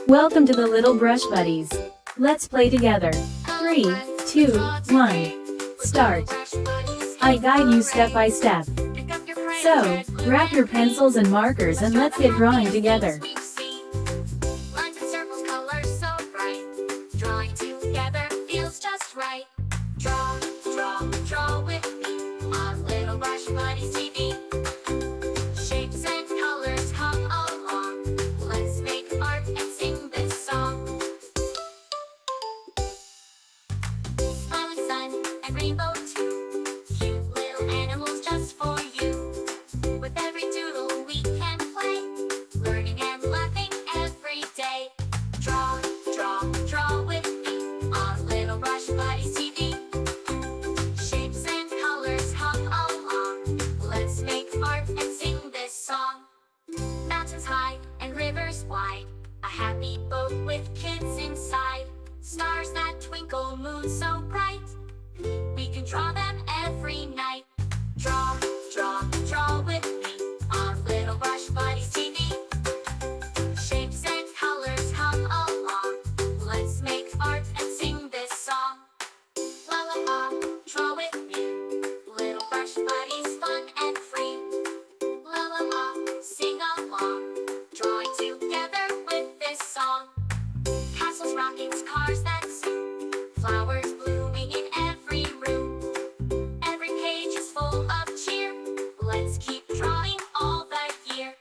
Welcome to the Little Brush Buddies. Let's play together. 3, 2, 1. Start. I guide you step by step. So, grab your pencils and markers and let's get drawing together. Lines and circles, colors so bright. Drawing together feels just right. Draw, draw, draw with me on Little Brush Buddies TV. Shapes and colors come along. Let's make art and sing this song. Smiling sun and rainbow too. Cute little animals just for you. With every doodle we can play, learning and laughing every day. Draw, draw, draw with me on Little Brush Buddies TV. Shapes and colors come along. Let's make art and sing this song. Mountains high and rivers wide, a happy boat with kids inside. Stars that twinkle, moon so bright, we can draw them every night. Draw, draw, draw with me on Little Brush Buddies TV. Shapes and colors come along. Let's make art and sing this song. La la la, draw with me. Little Brush Buddies, fun and free. La la la, sing along. Drawing together with this song. Castles, rockets, cars that zoom. Flowers blooming in every room. Every page is full of cheer. Let's keep drawing all the year.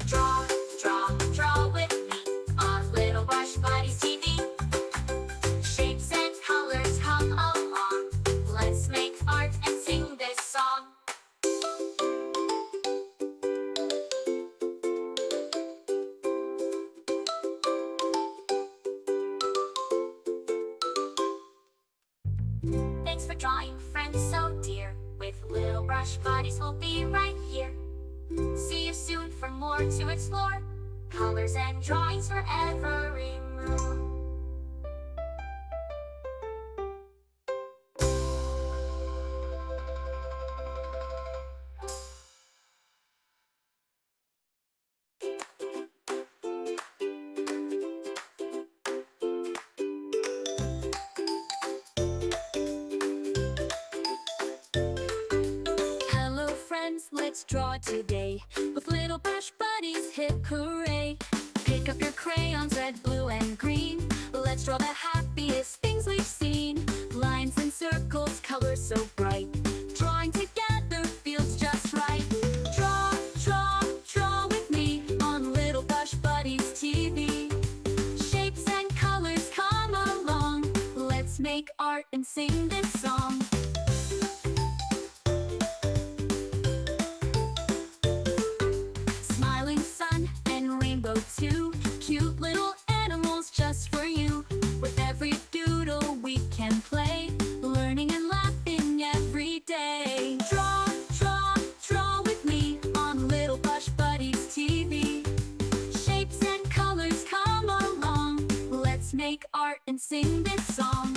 Draw, draw, draw with me on Little Brush Buddies TV. Shapes and colors come along. Let's make art and sing this song. Thanks for drawing, friends so dear. With Little Brush Buddies, we'll be right here. See you soon for more to explore. Colors and drawings for every mood. Hello friends, let's draw today. With Little Brush Buddies, hip hooray. Pick up your crayons, red, blue, and green. Let's draw the happiest things we've seen. Lines and circles, colors so bright. Drawing together feels just right. Draw, draw, draw with me on Little Brush Buddies TV. Shapes and colors come along. Let's make art and sing this song. Smiling sun and rainbow too. Cute little animals just for you. With every doodle we can play, learning and laughing every day. Draw, draw, draw with me on Little Brush Buddies TV. Shapes and colors come along. Let's make art and sing this song.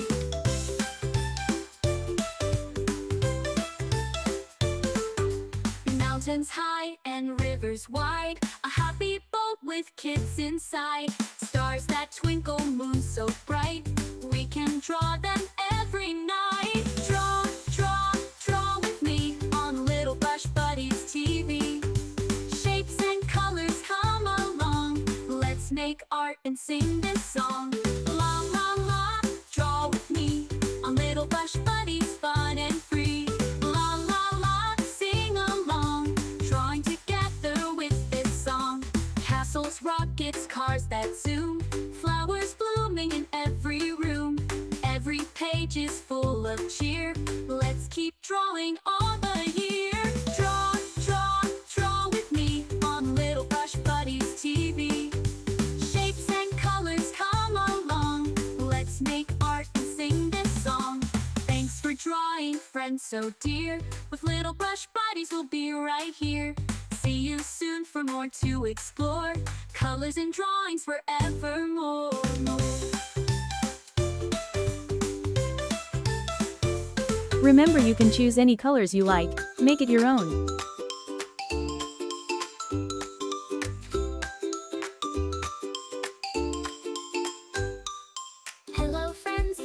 Mountains high and rivers wide, a happy boat with kids inside. Stars that twinkle, moon so bright, we can draw them every night. Draw, draw, draw with me on Little Brush Buddies TV. Shapes and colors come along. Let's make art and sing this song. La la la, draw with me on Little Brush Buddies, fun and free. La la la, sing along. Drawing together with this song. Castles, rockets, cars that zoom. Flowers blooming in every room. Every page is full of cheer. Let's keep drawing all the year. Draw, draw, draw with me on Little Brush Buddies TV. Shapes and colors come along. Let's make art and sing this song. Thanks for drawing, friends so dear. With Little Brush Buddies, we'll be right here. See you soon for more to explore. Colors and drawings forevermore. Remember, you can choose any colors you like. Make it your own.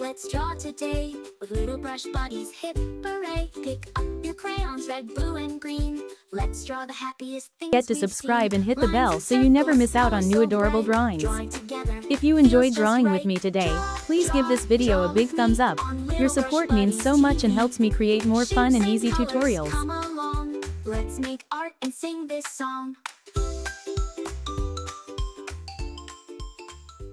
let's draw today. With little brush buddies, hip hooray. Pick up your crayons, red, blue, and green. Let's draw the happiest things Get to we've subscribe seen. and hit the Lines bell and so you never circles, miss out on colors new so adorable bright. drawings. Drawing together If you feels enjoyed just drawing right. with me today, Draw, please give this video a draw big with thumbs me up. on Your Little support Brush means so Buddies much and TV. helps me create more fun Shapes and easy colors, tutorials. come along. Let's make art and sing this song.